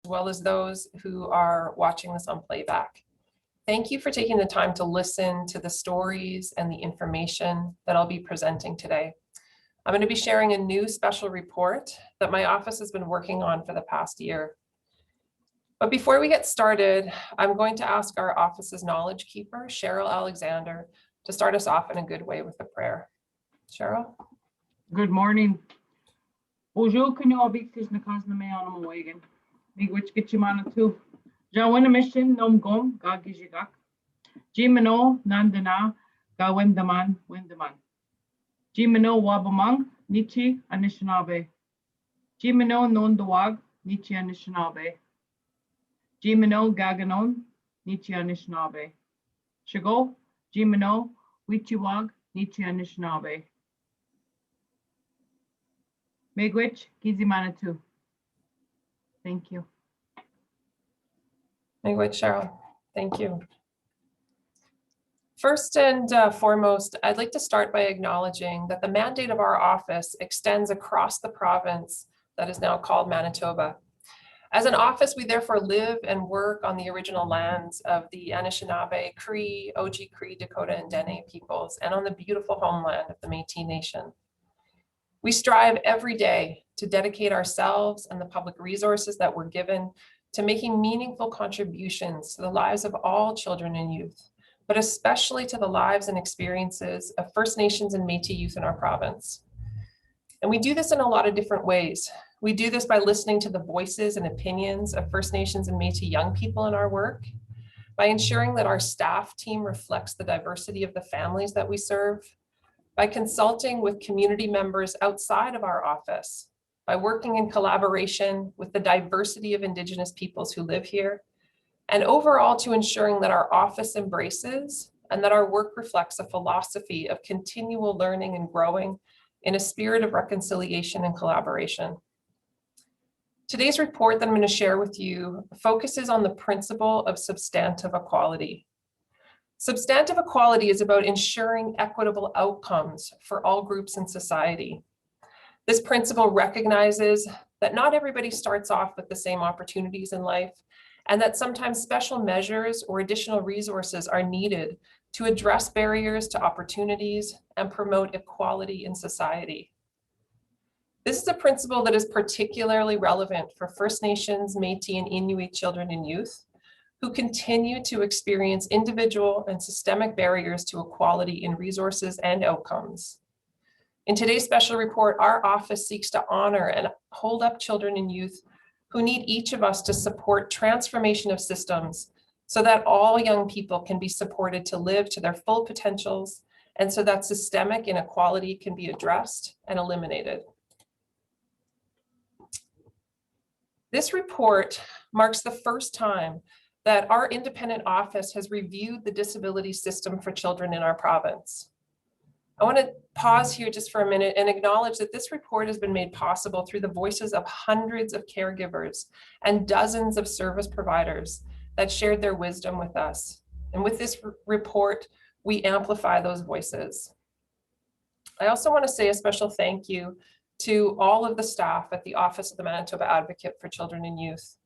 as well as those who are watching this on playback. Thank you for taking the time to listen to the stories and the information that I'll be presenting today. I'm going to be sharing a new special report that my office has been working on for the past year. But before we get started, I'm going to ask our office's knowledge keeper, Cheryl Alexander, to start us off in a good way with a prayer. Cheryl? Good morning. Bonjour, kunyo abiktis na kasna me anam wagen. Migwich gichimana tu. Jawena mission nom gom gagijigak. Jimeno nandana ga wendaman. Jimeno wabamang nichi anishinabe. Jimeno non dawag nichi anishinabe. Jimeno gaganon nichi anishinabe. Shigo Jimeno wichiwag nichi anishinabe. Megwich Gizimanatu. Thank you. Megwich, Cheryl. Thank you. First and foremost, I'd like to start by acknowledging that the mandate of our office extends across the province that is now called Manitoba. As an office, we therefore live and work on the original lands of the Anishinaabe, Cree, Oji-Cree, Dakota, and Dene peoples, and on the beautiful homeland of the Métis Nation. We strive every day to dedicate ourselves and the public resources that we're given to making meaningful contributions to the lives of all children and youth, but especially to the lives and experiences of First Nations and Métis youth in our province. And we do this in a lot of different ways. We do this by listening to the voices and opinions of First Nations and Métis young people in our work, by ensuring that our staff team reflects the diversity of the families that we serve, by consulting with community members outside of our office, by working in collaboration with the diversity of Indigenous peoples who live here, and overall to ensuring that our office embraces and that our work reflects a philosophy of continual learning and growing in a spirit of reconciliation and collaboration. Today's report that I'm going to share with you focuses on the principle of substantive equality. Substantive equality is about ensuring equitable outcomes for all groups in society. This principle recognizes that not everybody starts off with the same opportunities in life, and that sometimes special measures or additional resources are needed to address barriers to opportunities and promote equality in society. This is a principle that is particularly relevant for First Nations, Métis, and Inuit children and youth who continue to experience individual and systemic barriers to equality in resources and outcomes. In today's special report, our office seeks to honor and hold up children and youth who need each of us to support transformation of systems so that all young people can be supported to live to their full potentials and so that systemic inequality can be addressed and eliminated. This report marks the first time that our independent office has reviewed the disability system for children in our province. I want to pause here just for a minute and acknowledge that this report has been made possible through the voices of hundreds of caregivers and dozens of service providers that shared their wisdom with us. And with this report, we amplify those voices. I also want to say a special thank you to all of the staff at the Office of the Manitoba Advocate for Children and Youth.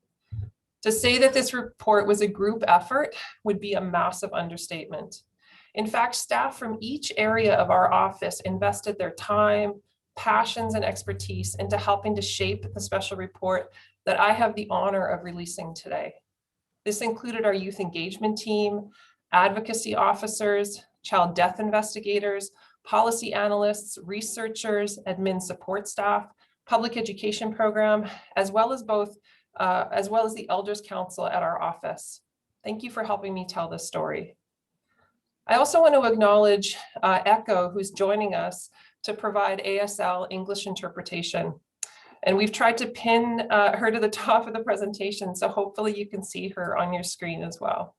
To say that this report was a group effort would be a massive understatement. In fact, staff from each area of our office invested their time, passions, and expertise into helping to shape the special report that I have the honor of releasing today. This included our youth engagement team, advocacy officers, child death investigators, policy analysts, researchers, admin support staff, public education program, as well as the Elders Council at our office. Thank you for helping me tell this story. I also want to acknowledge Echo, who's joining us to provide ASL English interpretation. And we've tried to pin her to the top of the presentation, so hopefully you can see her on your screen as well.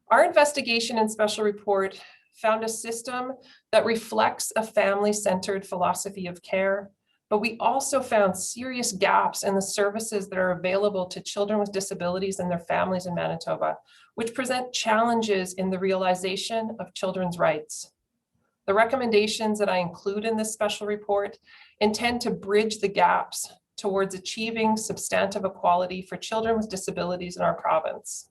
Our investigation and special report found a system that reflects a family-centered philosophy of care, but we also found serious gaps in the services that are available to children with disabilities and their families in Manitoba, which present challenges in the realization of children's rights. The recommendations that I include in this special report intend to bridge the gaps towards achieving substantive equality for children with disabilities in our province.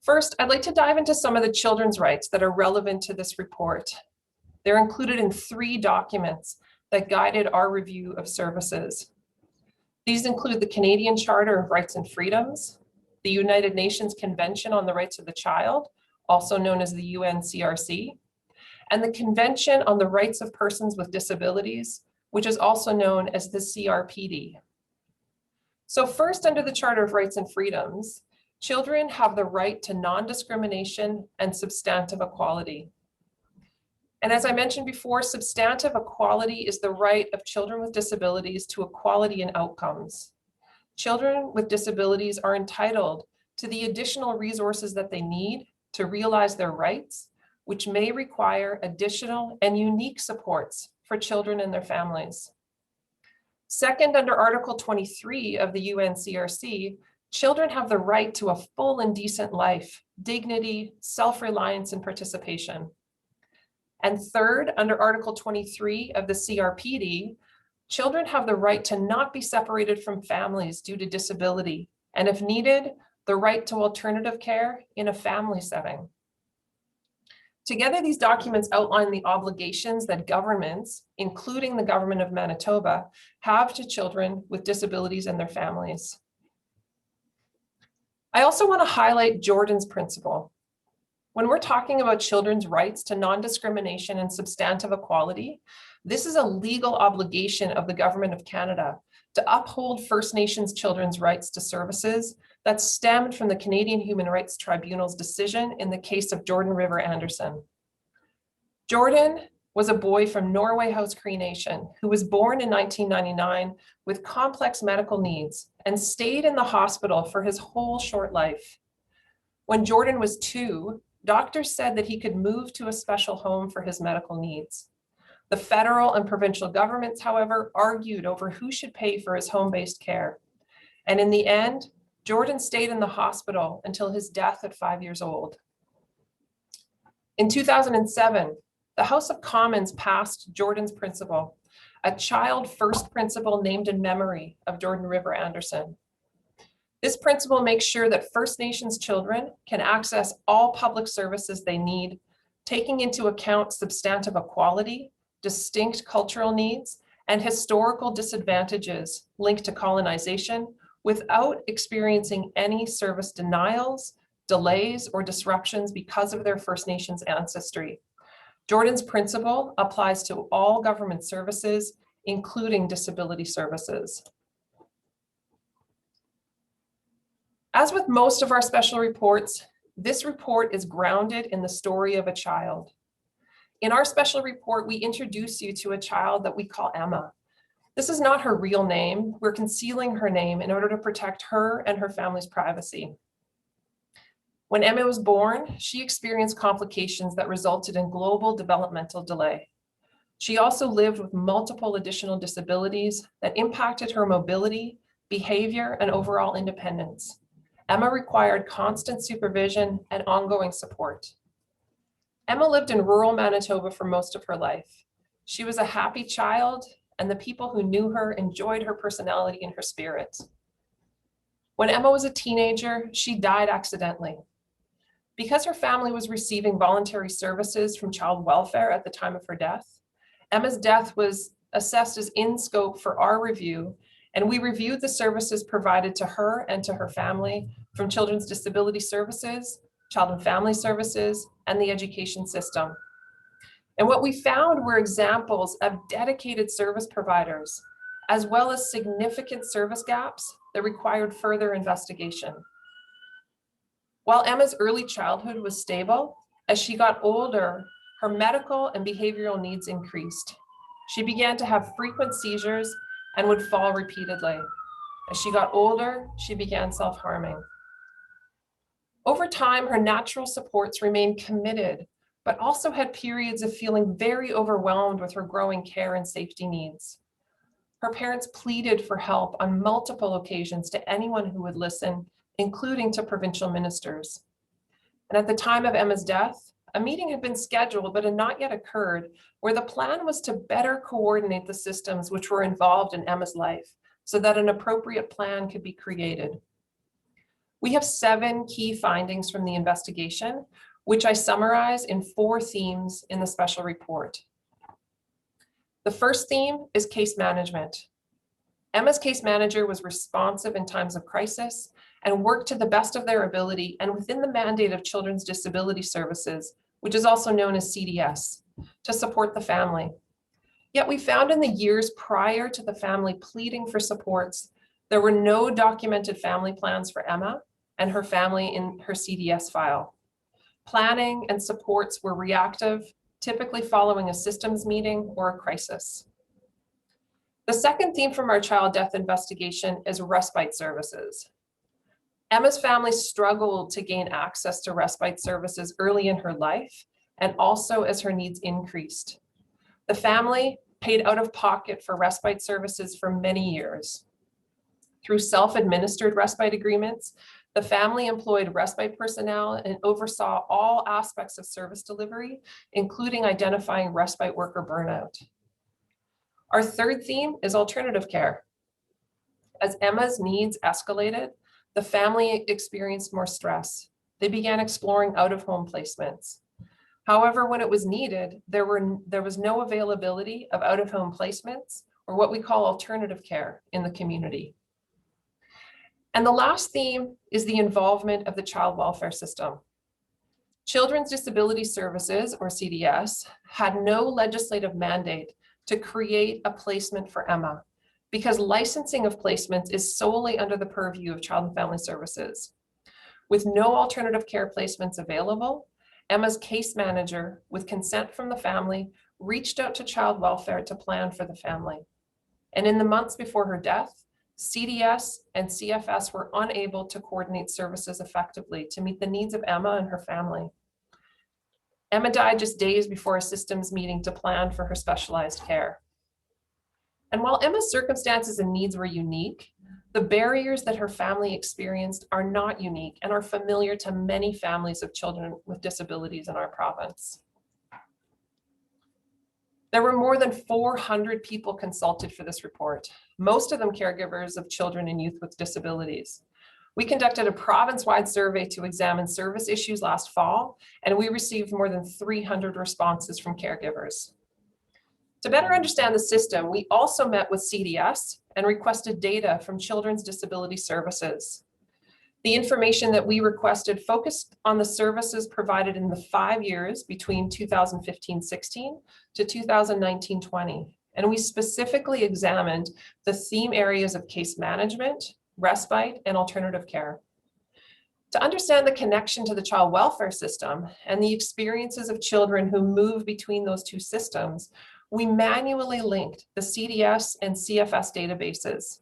First, I'd like to dive into some of the children's rights that are relevant to this report. They're included in 3 documents that guided our review of services. These include the Canadian Charter of Rights and Freedoms, the United Nations Convention on the Rights of the Child, also known as the UNCRC, and the Convention on the Rights of Persons with Disabilities, which is also known as the CRPD. So first, under the Charter of Rights and Freedoms, children have the right to non-discrimination and substantive equality. And as I mentioned before, substantive equality is the right of children with disabilities to equality in outcomes. Children with disabilities are entitled to the additional resources that they need to realize their rights, which may require additional and unique supports for children and their families. Second, under Article 23 of the UNCRC, children have the right to a full and decent life, dignity, self-reliance, and participation. And third, under Article 23 of the CRPD, children have the right to not be separated from families due to disability, and if needed, the right to alternative care in a family setting. Together, these documents outline the obligations that governments, including the Government of Manitoba, have to children with disabilities and their families. I also want to highlight Jordan's principle. When we're talking about children's rights to non-discrimination and substantive equality, this is a legal obligation of the Government of Canada to uphold First Nations children's rights to services that stemmed from the Canadian Human Rights Tribunal's decision in the case of Jordan River Anderson. Jordan was a boy from Norway House Cree Nation who was born in 1999 with complex medical needs and stayed in the hospital for his whole short life. When Jordan was 2, doctors said that he could move to a special home for his medical needs. The federal and provincial governments, however, argued over who should pay for his home-based care. And in the end, Jordan stayed in the hospital until his death at 5 years old. In 2007, the House of Commons passed Jordan's principle, a child first principle named in memory of Jordan River Anderson. This principle makes sure that First Nations children can access all public services they need, taking into account substantive equality, distinct cultural needs, and historical disadvantages linked to colonization without experiencing any service denials, delays, or disruptions because of their First Nations ancestry. Jordan's principle applies to all government services, including disability services. As with most of our special reports, this report is grounded in the story of a child. In our special report, we introduce you to a child that we call Emma. This is not her real name. We're concealing her name in order to protect her and her family's privacy. When Emma was born, she experienced complications that resulted in global developmental delay. She also lived with multiple additional disabilities that impacted her mobility, behavior, and overall independence. Emma required constant supervision and ongoing support. Emma lived in rural Manitoba for most of her life. She was a happy child, and the people who knew her enjoyed her personality and her spirit. When Emma was a teenager, she died accidentally. Because her family was receiving voluntary services from child welfare at the time of her death, Emma's death was assessed as in scope for our review, and we reviewed the services provided to her and to her family from Children's Disability Services, Child and Family Services, and the education system. And what we found were examples of dedicated service providers, as well as significant service gaps that required further investigation. While Emma's early childhood was stable, as she got older, her medical and behavioral needs increased. She began to have frequent seizures and would fall repeatedly. As she got older, she began self-harming. Over time, her natural supports remained committed, but also had periods of feeling very overwhelmed with her growing care and safety needs. Her parents pleaded for help on multiple occasions to anyone who would listen, including to provincial ministers. And at the time of Emma's death, a meeting had been scheduled but had not yet occurred, where the plan was to better coordinate the systems which were involved in Emma's life so that an appropriate plan could be created. We have 7 key findings from the investigation, which I summarize in 4 themes in the special report. The first theme is case management. Emma's case manager was responsive in times of crisis and worked to the best of their ability and within the mandate of Children's Disability Services, which is also known as CDS, to support the family. Yet we found in the years prior to the family pleading for supports, there were no documented family plans for Emma and her family in her CDS file. Planning and supports were reactive, typically following a systems meeting or a crisis. The second theme from our child death investigation is respite services. Emma's family struggled to gain access to respite services early in her life and also as her needs increased. The family paid out of pocket for respite services for many years. Through self-administered respite agreements, the family employed respite personnel and oversaw all aspects of service delivery, including identifying respite worker burnout. Our third theme is alternative care. As Emma's needs escalated, the family experienced more stress. They began exploring out-of-home placements. However, when it was needed, there was no availability of out-of-home placements or what we call alternative care in the community. And the last theme is the involvement of the child welfare system. Children's Disability Services, or CDS, had no legislative mandate to create a placement for Emma because licensing of placements is solely under the purview of Child and Family Services. With no alternative care placements available, Emma's case manager, with consent from the family, reached out to child welfare to plan for the family. And in the months before her death, CDS and CFS were unable to coordinate services effectively to meet the needs of Emma and her family. Emma died just days before a systems meeting to plan for her specialized care. And while Emma's circumstances and needs were unique, the barriers that her family experienced are not unique and are familiar to many families of children with disabilities in our province. There were more than 400 people consulted for this report, most of them caregivers of children and youth with disabilities. We conducted a province-wide survey to examine service issues last fall, and we received more than 300 responses from caregivers. To better understand the system, we also met with CDS and requested data from Children's Disability Services. The information that we requested focused on the services provided in the 5 years between 2015-16 to 2019-20. And we specifically examined the theme areas of case management, respite, and alternative care. To understand the connection to the child welfare system and the experiences of children who move between those two systems, we manually linked the CDS and CFS databases.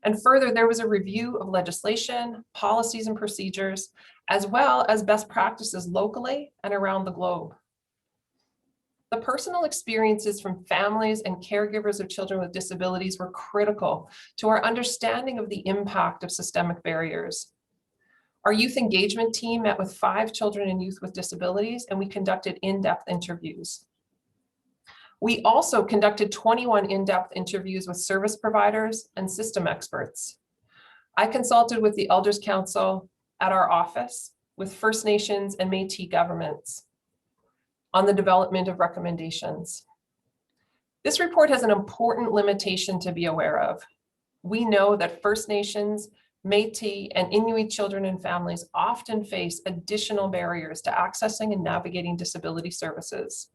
And further, there was a review of legislation, policies and procedures, as well as best practices locally and around the globe. The personal experiences from families and caregivers of children with disabilities were critical to our understanding of the impact of systemic barriers. Our youth engagement team met with 5 children and youth with disabilities, and we conducted in-depth interviews. We also conducted 21 in-depth interviews with service providers and system experts. I consulted with the Elders Council at our office, with First Nations and Métis governments on the development of recommendations. This report has an important limitation to be aware of. We know that First Nations, Métis, and Inuit children and families often face additional barriers to accessing and navigating disability services.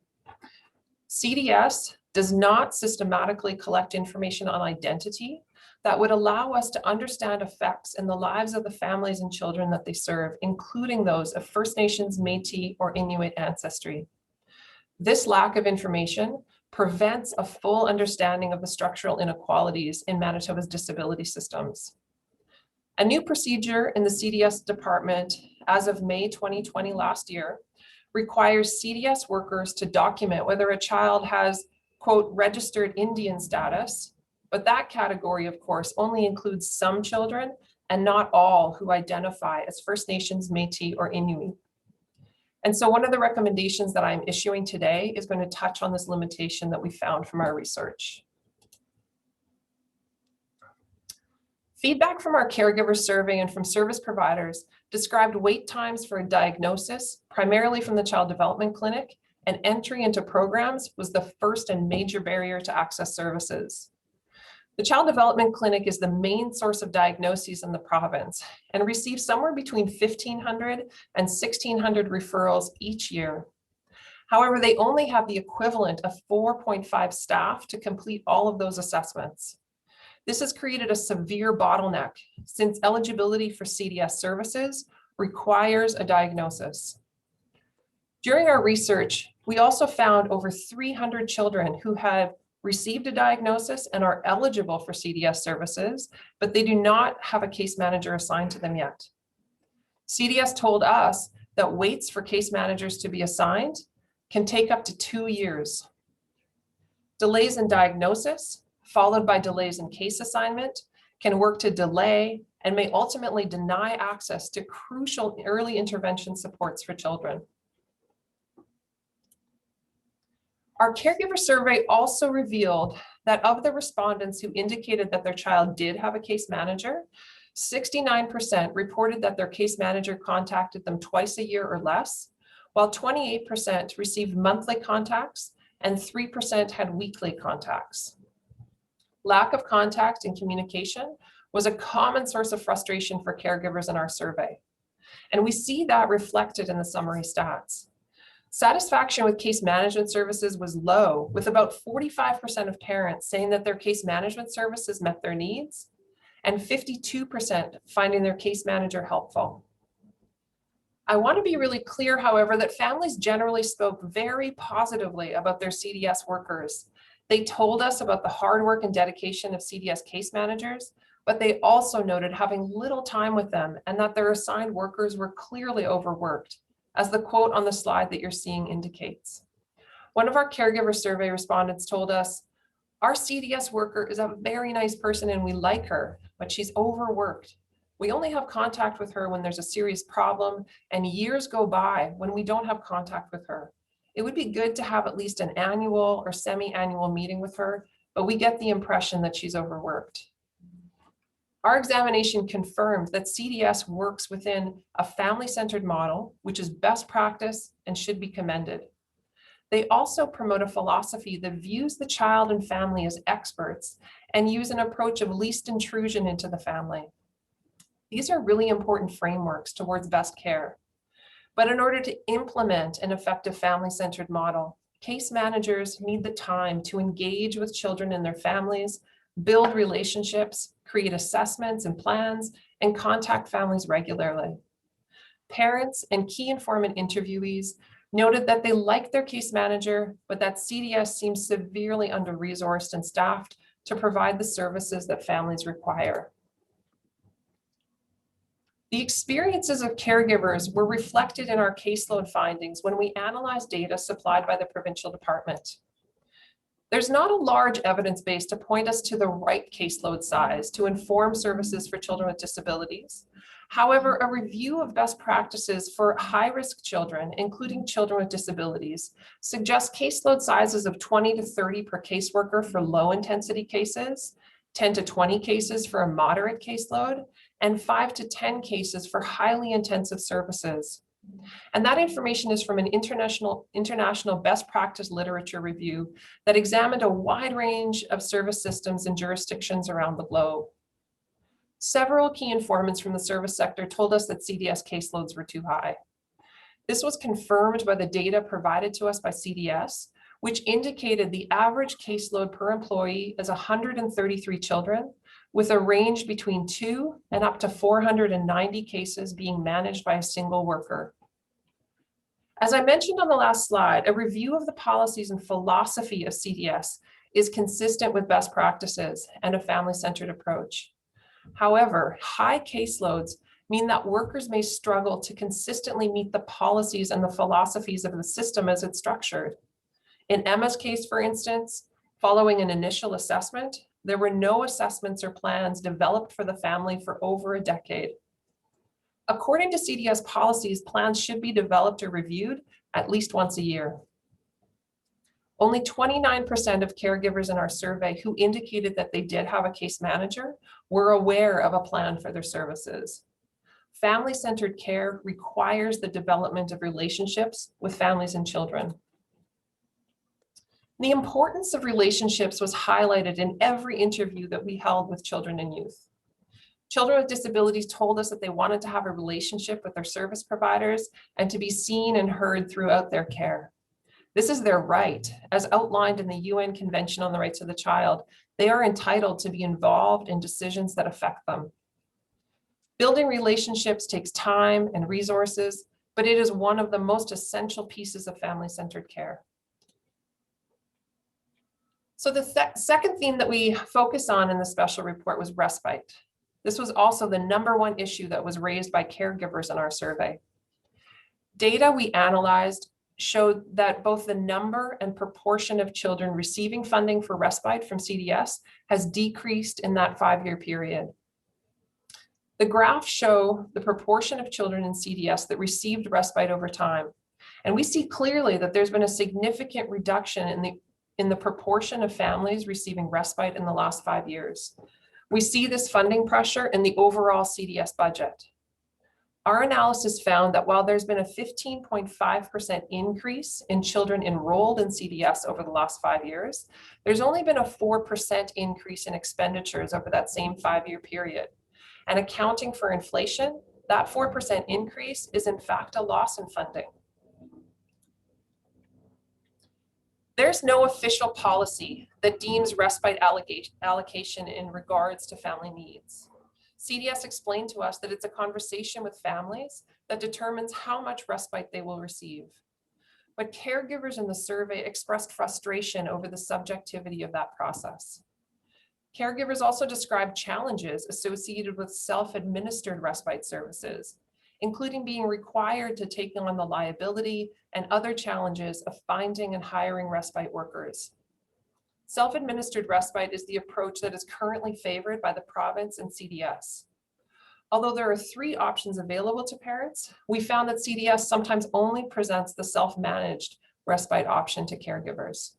CDS does not systematically collect information on identity that would allow us to understand effects in the lives of the families and children that they serve, including those of First Nations, Métis, or Inuit ancestry. This lack of information prevents a full understanding of the structural inequalities in Manitoba's disability systems. A new procedure in the CDS department as of May 2020 last year requires CDS workers to document whether a child has, quote, registered Indian status, but that category, of course, only includes some children and not all who identify as First Nations, Métis, or Inuit. And so one of the recommendations that I'm issuing today is going to touch on this limitation that we found from our research. Feedback from our caregiver survey and from service providers described wait times for a diagnosis, primarily from the Child Development Clinic, and entry into programs was the first and major barrier to access services. The Child Development Clinic is the main source of diagnoses in the province and receives somewhere between 1,500 and 1,600 referrals each year. However, they only have the equivalent of 4.5 staff to complete all of those assessments. This has created a severe bottleneck since eligibility for CDS services requires a diagnosis. During our research, we also found over 300 children who have received a diagnosis and are eligible for CDS services, but they do not have a case manager assigned to them yet. CDS told us that waits for case managers to be assigned can take up to 2 years. Delays in diagnosis, followed by delays in case assignment, can work to delay and may ultimately deny access to crucial early intervention supports for children. Our caregiver survey also revealed that of the respondents who indicated that their child did have a case manager, 69% reported that their case manager contacted them twice a year or less, while 28% received monthly contacts and 3% had weekly contacts. Lack of contact and communication was a common source of frustration for caregivers in our survey. And we see that reflected in the summary stats. Satisfaction with case management services was low, with about 45% of parents saying that their case management services met their needs, and 52% finding their case manager helpful. I want to be really clear, however, that families generally spoke very positively about their CDS workers. They told us about the hard work and dedication of CDS case managers, but they also noted having little time with them and that their assigned workers were clearly overworked, as the quote on the slide that you're seeing indicates. One of our caregiver survey respondents told us, "Our CDS worker is a very nice person and we like her, but she's overworked. We only have contact with her when there's a serious problem, and years go by when we don't have contact with her. It would be good to have at least an annual or semi-annual meeting with her, but we get the impression that she's overworked." Our examination confirmed that CDS works within a family-centered model, which is best practice and should be commended. They also promote a philosophy that views the child and family as experts and use an approach of least intrusion into the family. These are really important frameworks towards best care. But in order to implement an effective family-centered model, case managers need the time to engage with children and their families, build relationships, create assessments and plans, and contact families regularly. Parents and key informant interviewees noted that they liked their case manager, but that CDS seems severely under-resourced and staffed to provide the services that families require. The experiences of caregivers were reflected in our caseload findings when we analyzed data supplied by the provincial department. There's not a large evidence base to point us to the right caseload size to inform services for children with disabilities. However, a review of best practices for high-risk children, including children with disabilities, suggests caseload sizes of 20 to 30 per caseworker for low-intensity cases, 10 to 20 cases for a moderate caseload, and 5 to 10 cases for highly intensive services. And that information is from an international best practice literature review that examined a wide range of service systems and jurisdictions around the globe. Several key informants from the service sector told us that CDS caseloads were too high. This was confirmed by the data provided to us by CDS, which indicated the average caseload per employee is 133 children, with a range between 2 and up to 490 cases being managed by a single worker. As I mentioned on the last slide, a review of the policies and philosophy of CDS is consistent with best practices and a family-centered approach. However, high caseloads mean that workers may struggle to consistently meet the policies and the philosophies of the system as it's structured. In Emma's case, for instance, following an initial assessment, there were no assessments or plans developed for the family for over a decade. According to CDS policies, plans should be developed or reviewed at least once a year. Only 29% of caregivers in our survey who indicated that they did have a case manager were aware of a plan for their services. Family-centered care requires the development of relationships with families and children. The importance of relationships was highlighted in every interview that we held with children and youth. Children with disabilities told us that they wanted to have a relationship with their service providers and to be seen and heard throughout their care. This is their right. As outlined in the UN Convention on the Rights of the Child, they are entitled to be involved in decisions that affect them. Building relationships takes time and resources, but it is one of the most essential pieces of family-centered care. So the second theme that we focus on in the special report was respite. This was also the #1 issue that was raised by caregivers in our survey. Data we analyzed showed that both the number and proportion of children receiving funding for respite from CDS has decreased in that 5-year period. The graphs show the proportion of children in CDS that received respite over time. And we see clearly that there's been a significant reduction in the proportion of families receiving respite in the last 5 years. We see this funding pressure in the overall CDS budget. Our analysis found that while there's been a 15.5% increase in children enrolled in CDS over the last 5 years, there's only been a 4% increase in expenditures over that same 5-year period. And accounting for inflation, that 4% increase is in fact a loss in funding. There's no official policy that deems respite allocation in regards to family needs. CDS explained to us that it's a conversation with families that determines how much respite they will receive. But caregivers in the survey expressed frustration over the subjectivity of that process. Caregivers also described challenges associated with self-administered respite services, including being required to take on the liability and other challenges of finding and hiring respite workers. Self-administered respite is the approach that is currently favored by the province and CDS. Although there are 3 options available to parents, we found that CDS sometimes only presents the self-managed respite option to caregivers.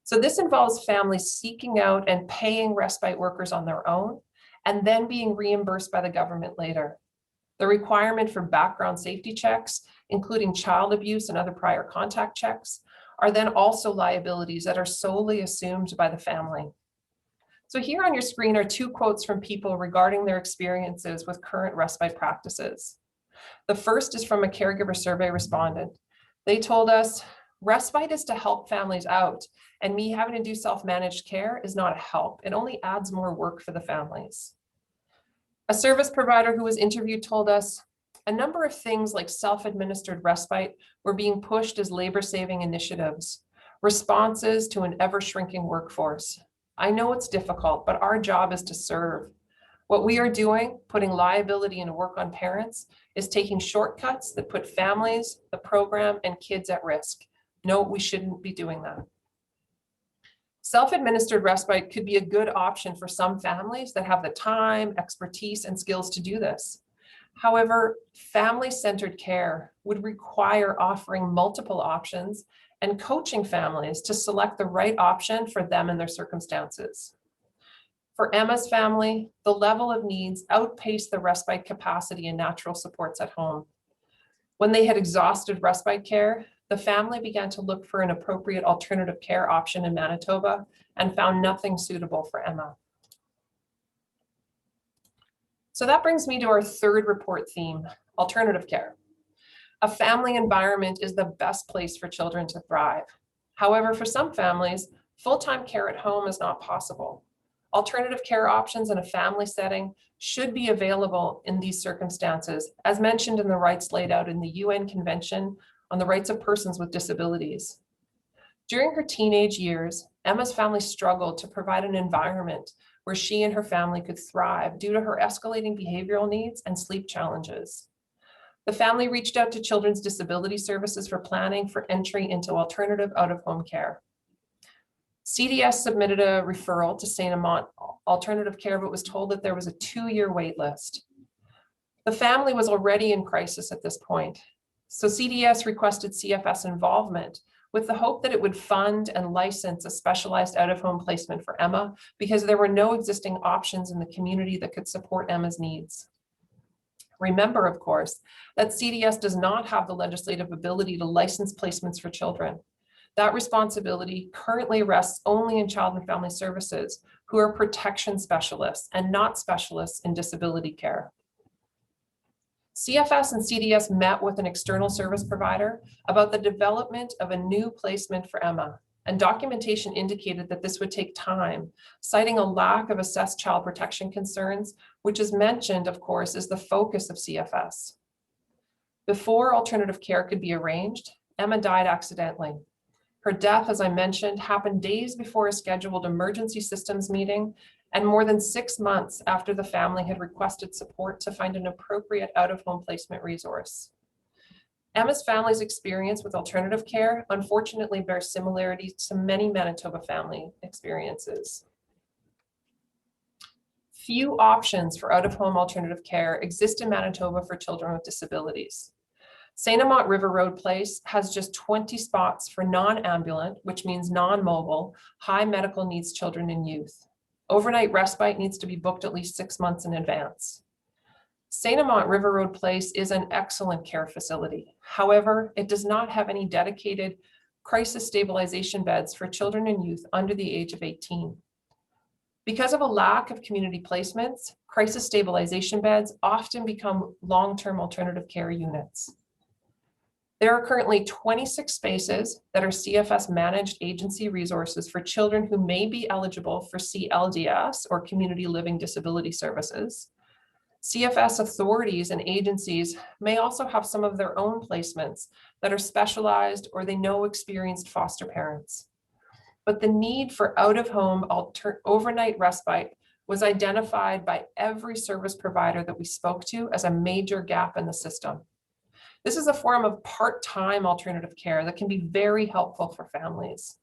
So this involves families seeking out and paying respite workers on their own, and then being reimbursed by the government later. The requirement for background safety checks, including child abuse and other prior contact checks, are then also liabilities that are solely assumed by the family. So here on your screen are 2 quotes from people regarding their experiences with current respite practices. The first is from a caregiver survey respondent. They told us, "Respite is to help families out, and me having to do self-managed care is not a help. It only adds more work for the families." A service provider who was interviewed told us, "A number of things like self-administered respite were being pushed as labor-saving initiatives, responses to an ever-shrinking workforce. I know it's difficult, but our job is to serve. What we are doing, putting liability and work on parents, is taking shortcuts that put families, the program, and kids at risk. No, we shouldn't be doing that." Self-administered respite could be a good option for some families that have the time, expertise, and skills to do this. However, family-centered care would require offering multiple options and coaching families to select the right option for them and their circumstances. For Emma's family, the level of needs outpaced the respite capacity and natural supports at home. When they had exhausted respite care, the family began to look for an appropriate alternative care option in Manitoba and found nothing suitable for Emma. So that brings me to our 3rd report theme, alternative care. A family environment is the best place for children to thrive. However, for some families, full-time care at home is not possible. Alternative care options in a family setting should be available in these circumstances, as mentioned in the rights laid out in the UN Convention on the Rights of Persons with Disabilities. During her teenage years, Emma's family struggled to provide an environment where she and her family could thrive due to her escalating behavioral needs and sleep challenges. The family reached out to Children's Disability Services for planning for entry into alternative out-of-home care. CDS submitted a referral to St. Amant Alternative Care, but was told that there was a 2-year wait list. The family was already in crisis at this point, so CDS requested CFS involvement with the hope that it would fund and license a specialized out-of-home placement for Emma because there were no existing options in the community that could support Emma's needs. Remember, of course, that CDS does not have the legislative ability to license placements for children. That responsibility currently rests only in Child and Family Services, who are protection specialists and not specialists in disability care. CFS and CDS met with an external service provider about the development of a new placement for Emma, and documentation indicated that this would take time, citing a lack of assessed child protection concerns, which is mentioned, of course, is the focus of CFS. Before alternative care could be arranged, Emma died accidentally. Her death, as I mentioned, happened days before a scheduled emergency systems meeting and more than 6 months after the family had requested support to find an appropriate out-of-home placement resource. Emma's family's experience with alternative care unfortunately bears similarities to many Manitoba family experiences. Few options for out-of-home alternative care exist in Manitoba for children with disabilities. St. Amant River Road Place has just 20 spots for non-ambulant, which means non-mobile, high medical needs children and youth. Overnight respite needs to be booked at least 6 months in advance. St. Amant River Road Place is an excellent care facility. However, it does not have any dedicated crisis stabilization beds for children and youth under the age of 18. Because of a lack of community placements, crisis stabilization beds often become long-term alternative care units. There are currently 26 spaces that are CFS managed agency resources for children who may be eligible for CLDS or Community Living Disability Services. CFS authorities and agencies may also have some of their own placements that are specialized or they know experienced foster parents. But the need for out-of-home overnight respite was identified by every service provider that we spoke to as a major gap in the system. This is a form of part-time alternative care that can be very helpful for families.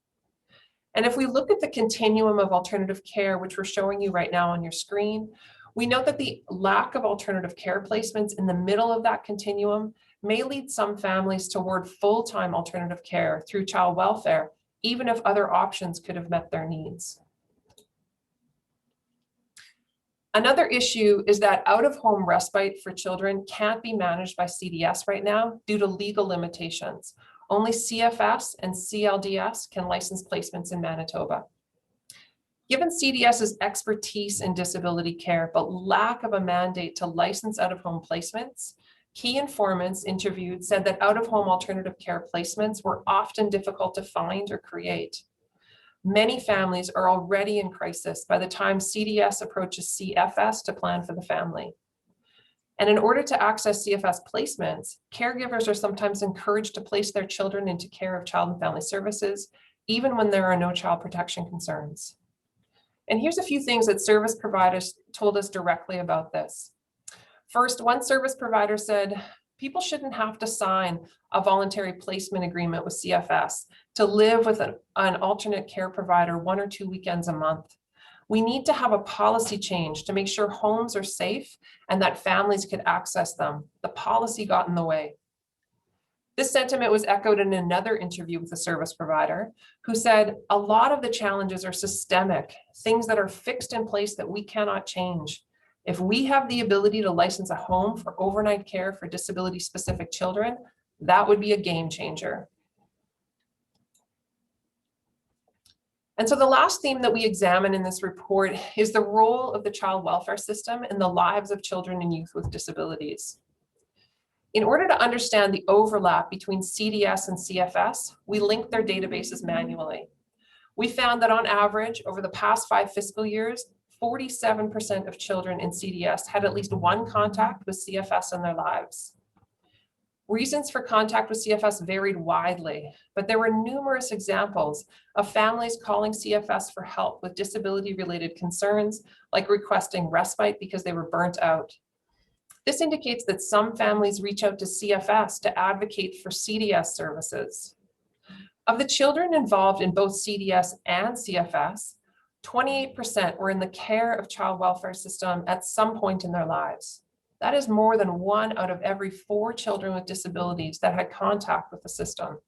And if we look at the continuum of alternative care, which we're showing you right now on your screen, we note that the lack of alternative care placements in the middle of that continuum may lead some families toward full-time alternative care through child welfare, even if other options could have met their needs. Another issue is that out-of-home respite for children can't be managed by CDS right now due to legal limitations. Only CFS and CLDS can license placements in Manitoba. Given CDS's expertise in disability care, but lack of a mandate to license out-of-home placements, key informants interviewed said that out-of-home alternative care placements were often difficult to find or create. Many families are already in crisis by the time CDS approaches CFS to plan for the family. And in order to access CFS placements, caregivers are sometimes encouraged to place their children into care of Child and Family Services, even when there are no child protection concerns. And here's a few things that service providers told us directly about this. First, one service provider said, people shouldn't have to sign a voluntary placement agreement with CFS to live with an alternate care provider 1 or 2 weekends a month. We need to have a policy change to make sure homes are safe and that families could access them. The policy got in the way. This sentiment was echoed in another interview with a service provider who said, a lot of the challenges are systemic, things that are fixed in place that we cannot change. If we have the ability to license a home for overnight care for disability-specific children, that would be a game changer. And so the last theme that we examine in this report is the role of the child welfare system in the lives of children and youth with disabilities. In order to understand the overlap between CDS and CFS, we linked their databases manually. We found that on average, over the past 5 fiscal years, 47% of children in CDS had at least one contact with CFS in their lives. Reasons for contact with CFS varied widely, but there were numerous examples of families calling CFS for help with disability-related concerns, like requesting respite because they were burnt out. This indicates that some families reach out to CFS to advocate for CDS services. Of the children involved in both CDS and CFS, 28% were in the care of child welfare system at some point in their lives. That is more than 1 out of every 4 children with disabilities that had contact with the system.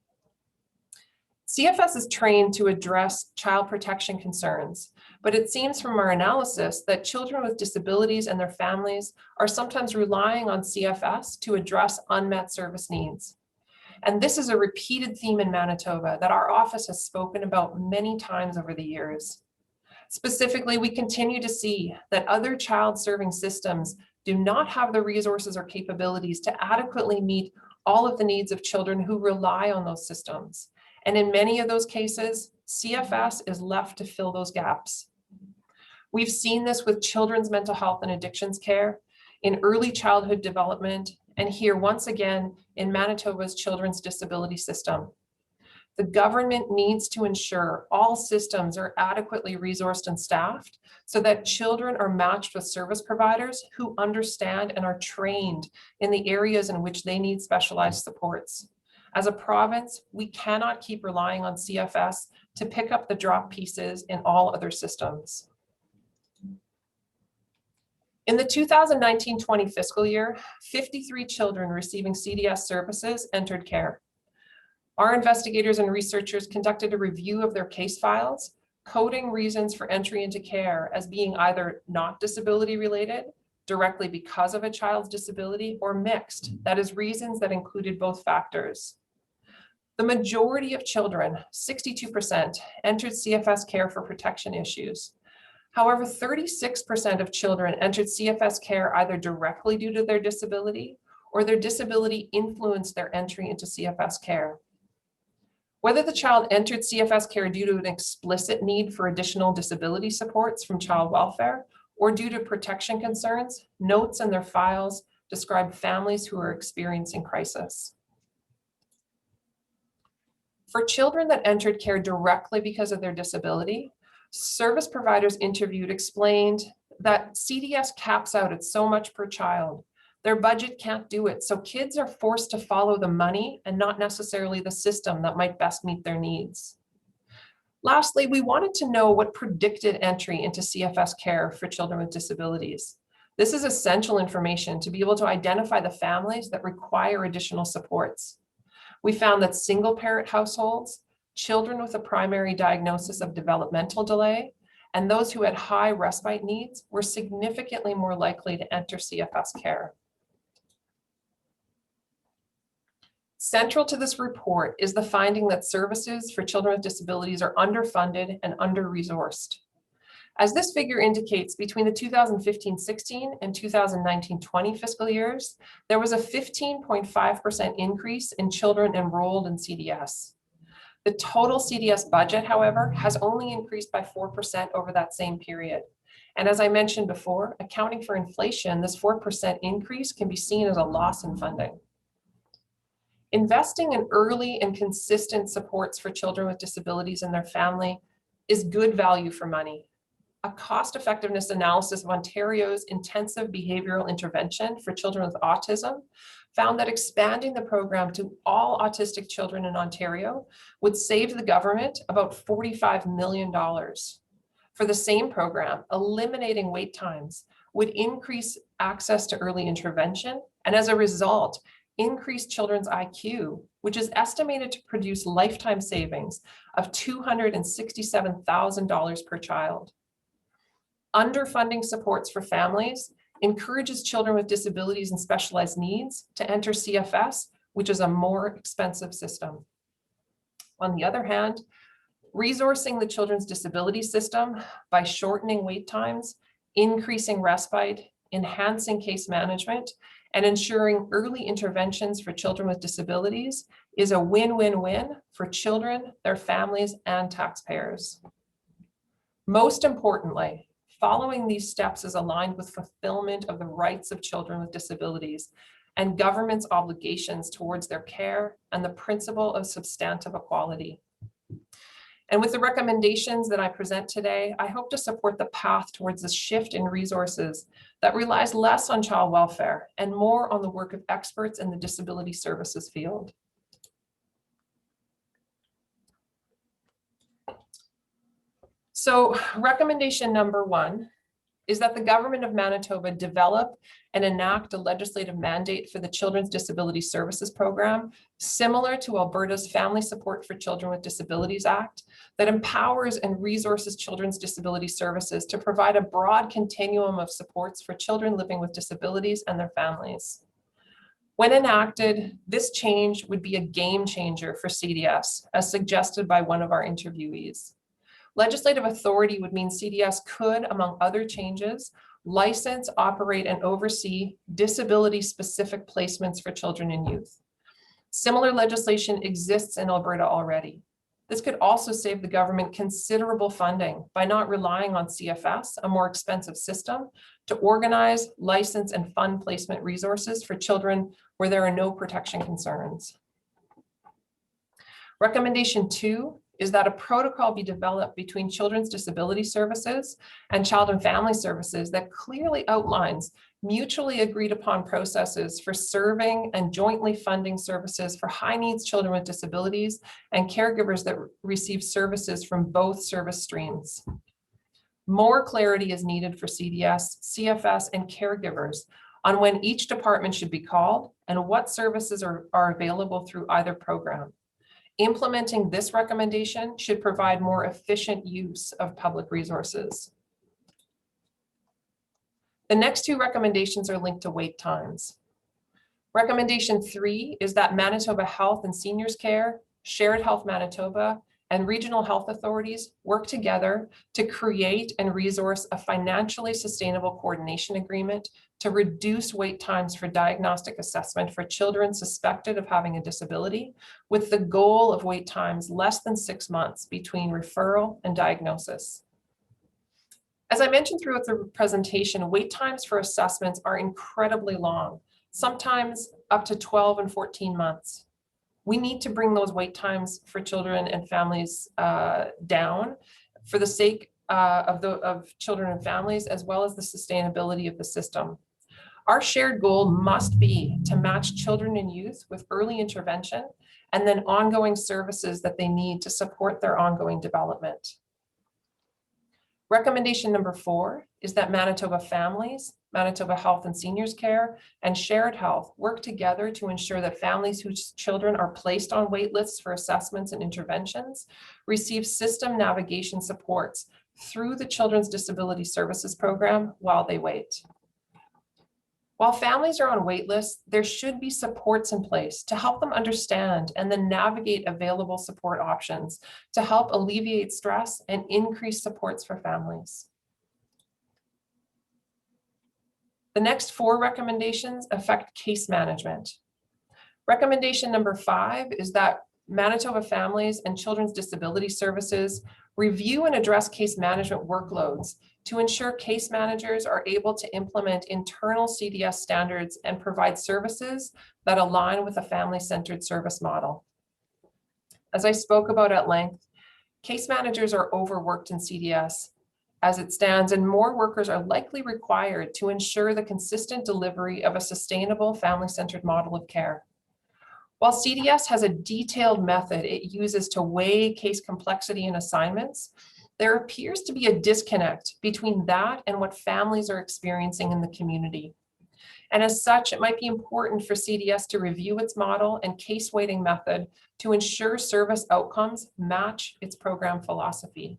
CFS is trained to address child protection concerns, but it seems from our analysis that children with disabilities and their families are sometimes relying on CFS to address unmet service needs. And this is a repeated theme in Manitoba that our office has spoken about many times over the years. Specifically, we continue to see that other child-serving systems do not have the resources or capabilities to adequately meet all of the needs of children who rely on those systems. And in many of those cases, CFS is left to fill those gaps. We've seen this with children's mental health and addictions care, in early childhood development, and here once again in Manitoba's children's disability system. The government needs to ensure all systems are adequately resourced and staffed so that children are matched with service providers who understand and are trained in the areas in which they need specialized supports. As a province, we cannot keep relying on CFS to pick up the drop pieces in all other systems. In the 2019-20 fiscal year, 53 children receiving CDS services entered care. Our investigators and researchers conducted a review of their case files, coding reasons for entry into care as being either not disability related, directly because of a child's disability, or mixed, that is, reasons that included both factors. The majority of children, 62%, entered CFS care for protection issues. However, 36% of children entered CFS care either directly due to their disability or their disability influenced their entry into CFS care. Whether the child entered CFS care due to an explicit need for additional disability supports from child welfare or due to protection concerns, notes in their files describe families who are experiencing crisis. For children that entered care directly because of their disability, service providers interviewed explained that CDS caps out at so much per child. Their budget can't do it, so kids are forced to follow the money and not necessarily the system that might best meet their needs. Lastly, we wanted to know what predicted entry into CFS care for children with disabilities. This is essential information to be able to identify the families that require additional supports. We found that single-parent households, children with a primary diagnosis of developmental delay, and those who had high respite needs were significantly more likely to enter CFS care. Central to this report is the finding that services for children with disabilities are underfunded and under-resourced. As this figure indicates, between the 2015-16 and 2019-20 fiscal years, there was a 15.5% increase in children enrolled in CDS. The total CDS budget, however, has only increased by 4% over that same period. And as I mentioned before, accounting for inflation, this 4% increase can be seen as a loss in funding. Investing in early and consistent supports for children with disabilities and their family is good value for money. A cost effectiveness analysis of Ontario's intensive behavioral intervention for children with autism found that expanding the program to all autistic children in Ontario would save the government about $45 million. For the same program, eliminating wait times would increase access to early intervention, and as a result, increase children's IQ, which is estimated to produce lifetime savings of $267,000 per child. Underfunding supports for families encourages children with disabilities and specialized needs to enter CFS, which is a more expensive system. On the other hand, resourcing the children's disability system by shortening wait times, increasing respite, enhancing case management, and ensuring early interventions for children with disabilities is a win-win-win for children, their families, and taxpayers. Most importantly, following these steps is aligned with fulfillment of the rights of children with disabilities and government's obligations towards their care and the principle of substantive equality. And with the recommendations that I present today, I hope to support the path towards a shift in resources that relies less on child welfare and more on the work of experts in the disability services field. So recommendation number 1, is that the government of Manitoba develop and enact a legislative mandate for the Children's Disability Services Program, similar to Alberta's Family Support for Children with Disabilities Act, that empowers and resources children's disability services to provide a broad continuum of supports for children living with disabilities and their families. When enacted, this change would be a game changer for CDS, as suggested by one of our interviewees. Legislative authority would mean CDS could, among other changes, license, operate, and oversee disability-specific placements for children and youth. Similar legislation exists in Alberta already. This could also save the government considerable funding by not relying on CFS, a more expensive system, to organize, license, and fund placement resources for children where there are no protection concerns. Recommendation 2 is that a protocol be developed between Children's Disability Services and Child and Family Services that clearly outlines mutually agreed upon processes for serving and jointly funding services for high needs children with disabilities and caregivers that receive services from both service streams. More clarity is needed for CDS, CFS, and caregivers on when each department should be called and what services are available through either program. Implementing this recommendation should provide more efficient use of public resources. The next 2 recommendations are linked to wait times. Recommendation 3 is that Manitoba Health and Seniors Care, Shared Health Manitoba, and regional health authorities work together to create and resource a financially sustainable coordination agreement to reduce wait times for diagnostic assessment for children suspected of having a disability, with the goal of wait times less than 6 months between referral and diagnosis. As I mentioned throughout the presentation, wait times for assessments are incredibly long, sometimes up to 12 and 14 months. We need to bring those wait times for children and families down for the sake of children and families, as well as the sustainability of the system. Our shared goal must be to match children and youth with early intervention and then ongoing services that they need to support their ongoing development. Recommendation number 4 is that Manitoba Families, Manitoba Health and Seniors Care, and Shared Health work together to ensure that families whose children are placed on wait lists for assessments and interventions receive system navigation supports through the Children's Disability Services Program while they wait. While families are on wait lists, there should be supports in place to help them understand and then navigate available support options to help alleviate stress and increase supports for families. The next 4 recommendations affect case management. Recommendation number 5 is that Manitoba Families and Children's Disability Services review and address case management workloads to ensure case managers are able to implement internal CDS standards and provide services that align with a family-centered service model. As I spoke about at length, case managers are overworked in CDS as it stands, and more workers are likely required to ensure the consistent delivery of a sustainable family-centered model of care. While CDS has a detailed method it uses to weigh case complexity and assignments, there appears to be a disconnect between that and what families are experiencing in the community. And as such, it might be important for CDS to review its model and case weighting method to ensure service outcomes match its program philosophy.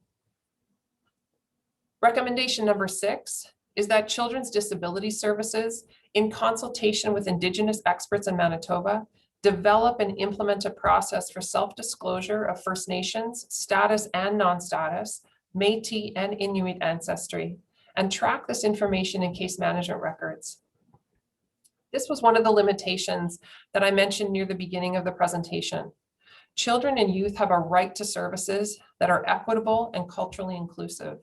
Recommendation number 6 is that Children's Disability Services, in consultation with Indigenous experts in Manitoba, develop and implement a process for self-disclosure of First Nations, status and non-status, Métis and Inuit ancestry, and track this information in case management records. This was one of the limitations that I mentioned near the beginning of the presentation. Children and youth have a right to services that are equitable and culturally inclusive.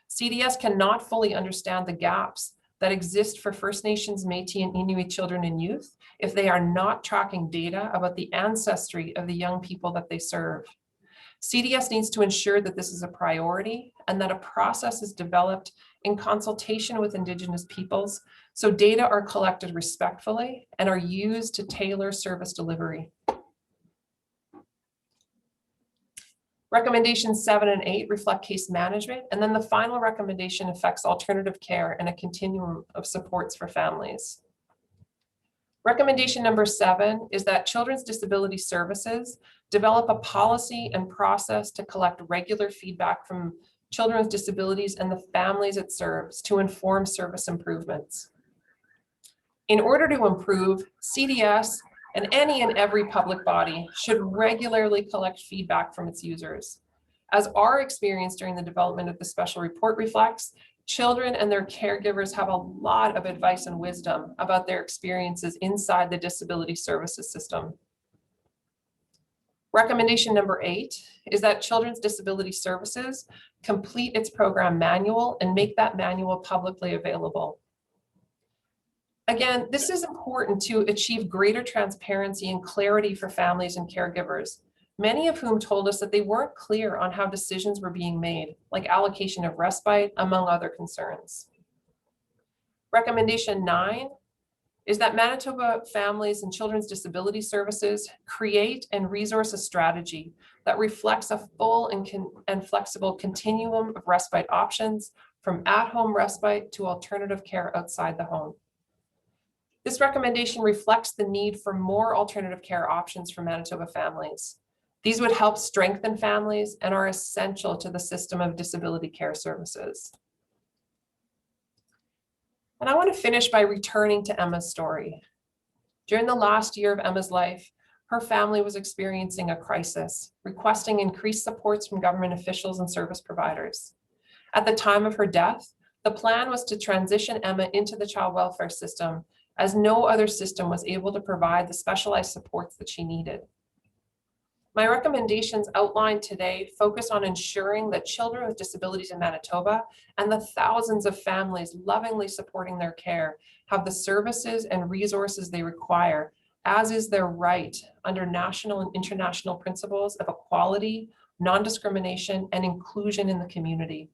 CDS cannot fully understand the gaps that exist for First Nations, Métis, and Inuit children and youth if they are not tracking data about the ancestry of the young people that they serve. CDS needs to ensure that this is a priority and that a process is developed in consultation with Indigenous peoples so data are collected respectfully and are used to tailor service delivery. Recommendations 7 and 8 reflect case management, and then the final recommendation affects alternative care and a continuum of supports for families. Recommendation number 7 is that Children's Disability Services develop a policy and process to collect regular feedback from children with disabilities and the families it serves to inform service improvements. In order to improve, CDS and any and every public body should regularly collect feedback from its users. As our experience during the development of the special report reflects, children and their caregivers have a lot of advice and wisdom about their experiences inside the disability services system. Recommendation number 8 is that Children's Disability Services complete its program manual and make that manual publicly available. Again, this is important to achieve greater transparency and clarity for families and caregivers, many of whom told us that they weren't clear on how decisions were being made, like allocation of respite, among other concerns. Recommendation 9 is that Manitoba Families and Children's Disability Services create and resource a strategy that reflects a full and flexible continuum of respite options, from at-home respite to alternative care outside the home. This recommendation reflects the need for more alternative care options for Manitoba families. These would help strengthen families and are essential to the system of disability care services. And I want to finish by returning to Emma's story. During the last year of Emma's life, her family was experiencing a crisis, requesting increased supports from government officials and service providers. At the time of her death, the plan was to transition Emma into the child welfare system, as no other system was able to provide the specialized supports that she needed. My recommendations outlined today focus on ensuring that children with disabilities in Manitoba and the thousands of families lovingly supporting their care have the services and resources they require, as is their right under national and international principles of equality, non-discrimination, and inclusion in the community.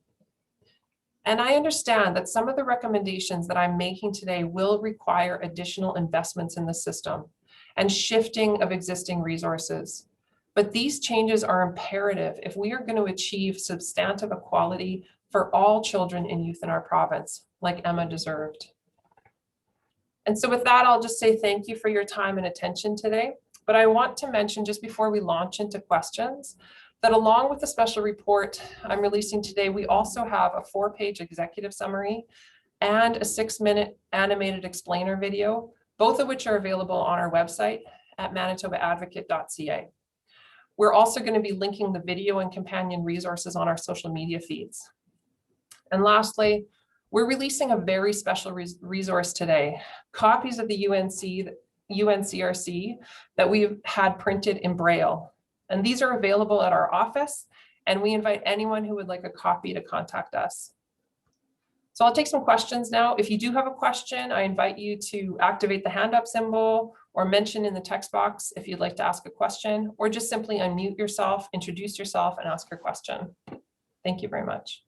And I understand that some of the recommendations that I'm making today will require additional investments in the system and shifting of existing resources. But these changes are imperative if we are going to achieve substantive equality for all children and youth in our province, like Emma deserved. And so with that, I'll just say thank you for your time and attention today. But I want to mention, just before we launch into questions, that along with the special report I'm releasing today, we also have a 4-page executive summary and a 6-minute animated explainer video, both of which are available on our website at manitobaadvocate.ca. We're also going to be linking the video and companion resources on our social media feeds. And lastly, we're releasing a very special resource today, copies of the UNCRC that we've had printed in Braille. And these are available at our office, and we invite anyone who would like a copy to contact us. So I'll take some questions now. If you do have a question, I invite you to activate the hand up symbol or mention in the text box if you'd like to ask a question, or just simply unmute yourself, introduce yourself, and ask your question. Thank you very much.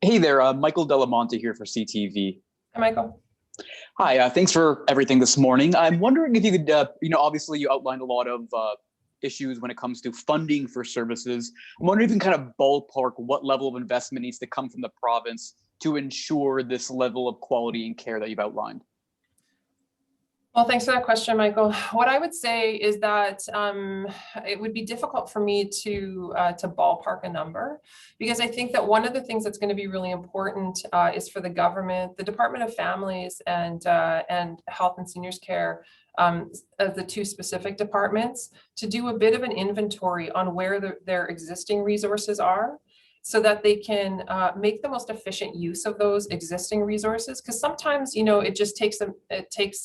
Hey there, Michael Delamonte here for CTV. Hi, Michael. Hi, thanks for everything this morning. I'm wondering if you could, obviously you outlined a lot of issues when it comes to funding for services. I'm wondering if you can kind of ballpark what level of investment needs to come from the province to ensure this level of quality and care that you've outlined. Well, thanks for that question, Michael. What I would say is that it would be difficult for me to ballpark a number, because I think that one of the things that's going to be really important is for the government, the Department of Families and Health and Seniors Care, the two specific departments, to do a bit of an inventory on where their existing resources are, so that they can make the most efficient use of those existing resources. Because sometimes, it just takes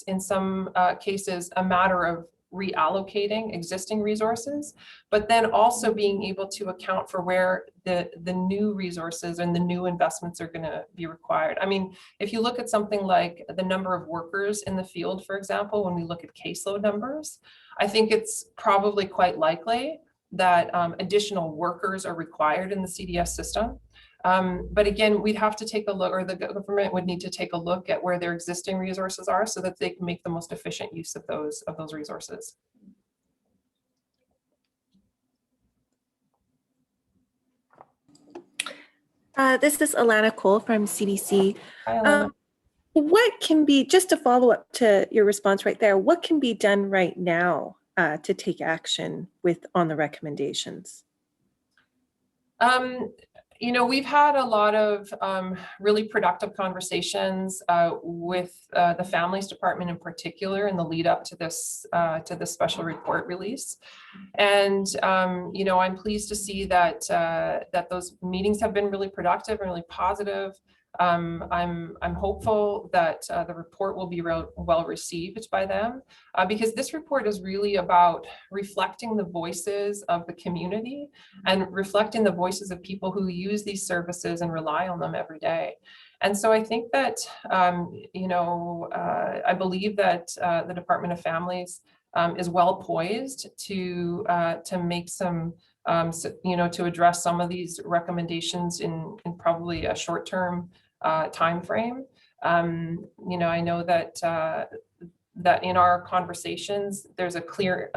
in some cases a matter of reallocating existing resources, but then also being able to account for where the new resources and the new investments are going to be required. I mean, if you look at something like the number of workers in the field, for example, when we look at caseload numbers, I think it's probably quite likely that additional workers are required in the CDS system. But again, we'd have to take a look, or the government would need to take a look at where their existing resources are, so that they can make the most efficient use of those resources. This is Alana Cole from CDC. Hi, Alana. What can be, just to follow up to your response right there, what can be done right now to take action on the recommendations? We've had a lot of really productive conversations with the Families Department in particular in the lead up to this special report release. And, I'm pleased to see that that those meetings have been really productive and really positive. I'm hopeful that the report will be well received by them because this report is really about reflecting the voices of the community and reflecting the voices of people who use these services and rely on them every day. And so I think that, I believe that the Department of Families is well poised to make some, to address some of these recommendations in probably a short-term time frame. I know that in our conversations, there's a clear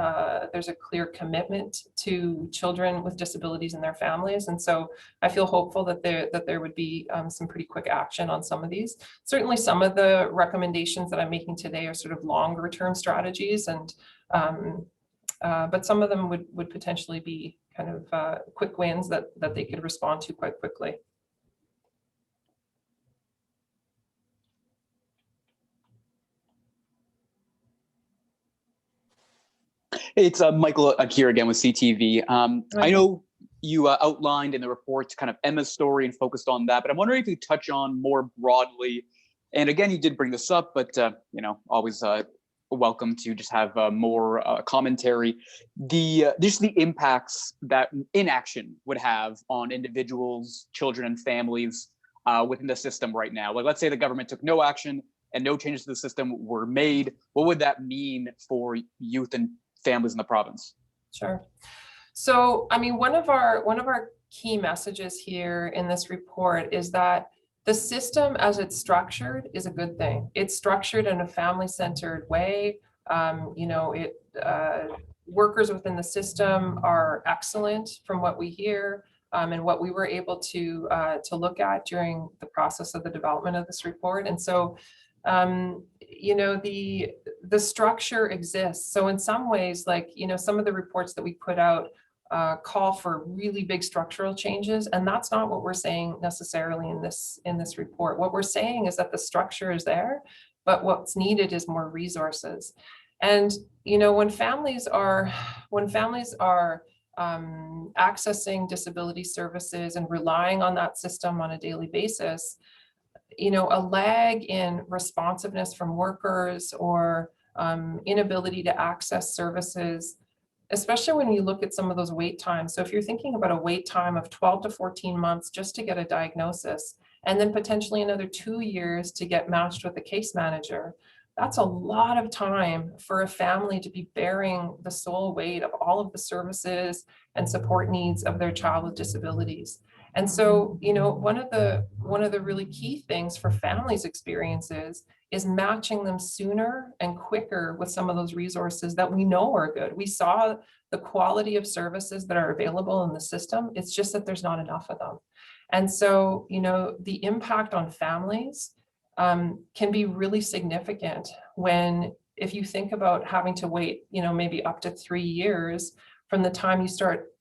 commitment to children with disabilities and their families, and so I feel hopeful that there would be some pretty quick action on some of these. Certainly, some of the recommendations that I'm making today are sort of longer term strategies, and but some of them would potentially be kind of quick wins that they could respond to quite quickly. It's Michael here again with CTV. I know you outlined in the report kind of Emma's story and focused on that, but I'm wondering if you touch on more broadly. And again, you did bring this up, but always welcome to just have more commentary. Just the impacts that inaction would have on individuals, children, and families within the system right now. Like, let's say the government took no action and no changes to the system were made. What would that mean for youth and families in the province? Sure. So, I mean, one of our key messages here in this report is that the system as it's structured is a good thing. It's structured in a family-centered way. Workers within the system are excellent from what we hear and what we were able to look at during the process of the development of this report. And so, the structure exists. So in some ways, like, some of the reports that we put out call for really big structural changes, and that's not what we're saying necessarily in this report. What we're saying is that the structure is there, but what's needed is more resources. And when families are accessing disability services and relying on that system on a daily basis, a lag in responsiveness from workers or inability to access services, especially when you look at some of those wait times. So if you're thinking about a wait time of 12 to 14 months just to get a diagnosis, and then potentially another 2 years to get matched with a case manager, that's a lot of time for a family to be bearing the sole weight of all of the services and support needs of their child with disabilities. And so, one of the really key things for families' experiences is matching them sooner and quicker with some of those resources that we know are good. We saw the quality of services that are available in the system. It's just that there's not enough of them. And so, the impact on families can be really significant if you think about having to wait, maybe up to 3 years from the time you start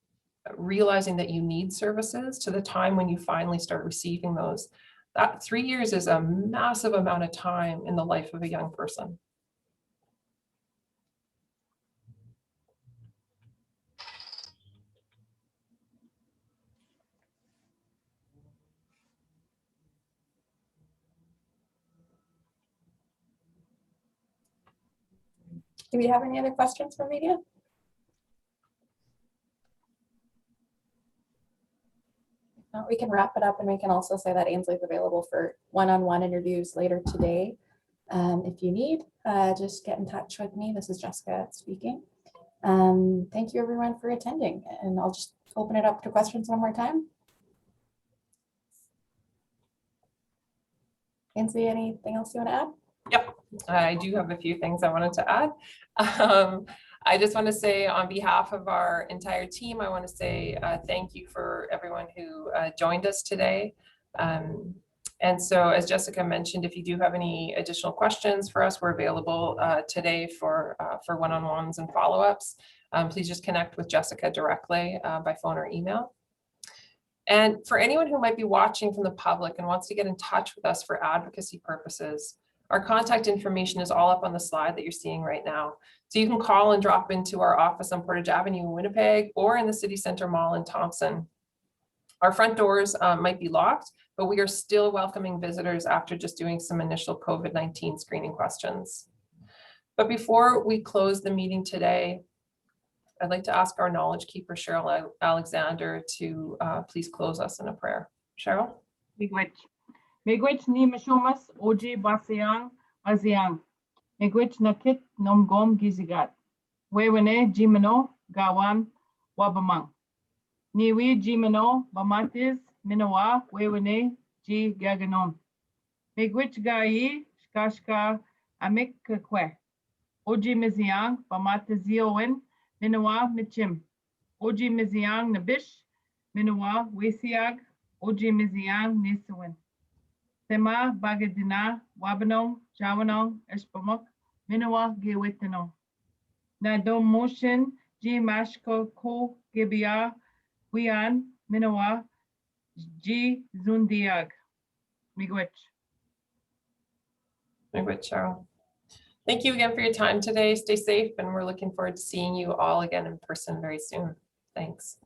realizing that you need services to the time when you finally start receiving those. That 3 years is a massive amount of time in the life of a young person. Do we have any other questions from media? We can wrap it up, and we can also say that Ainsley is available for one-on-one interviews later today. If you need, just get in touch with me. This is Jessica speaking. Thank you everyone for attending, and I'll just open it up to questions one more time. Ainsley, anything else you want to add? Yep. I do have a few things I wanted to add. I just want to say on behalf of our entire team, I want to say thank you for everyone who joined us today. And so as Jessica mentioned, if you do have any additional questions for us, we're available today for one-on-ones and follow-ups. Please just connect with Jessica directly by phone or email. And for anyone who might be watching from the public and wants to get in touch with us for advocacy purposes, our contact information is all up on the slide that you're seeing right now. So you can call and drop into our office on Portage Avenue in Winnipeg or in the City Center Mall in Thompson. Our front doors might be locked, but we are still welcoming visitors after just doing some initial COVID-19 screening questions. But before we close the meeting today, I'd like to ask our knowledge keeper, Cheryl Alexander, to please close us in a prayer. Cheryl? Miigwech ni mashumas oji basiang aziang. Miigwech nakit nom gom gizigat. Wewene jimeno gawan wabamang. Niwi jimeno bamatis minawa wewene ji gaganon. Miigwech gai shkashka amik kwe. Oji miziang bamatizioen minawa michim. Oji miziang nabish minawa wesiag. Oji miziang nisawin. Tema bagadina wabanong jawanong espamok minawa giwitano. Na dom motion ji mashko ko gibia wian minawa ji zundiag. Miigwech. Miigwech, Cheryl. Thank you again for your time today. Stay safe, and we're looking forward to seeing you all again in person very soon. Thanks.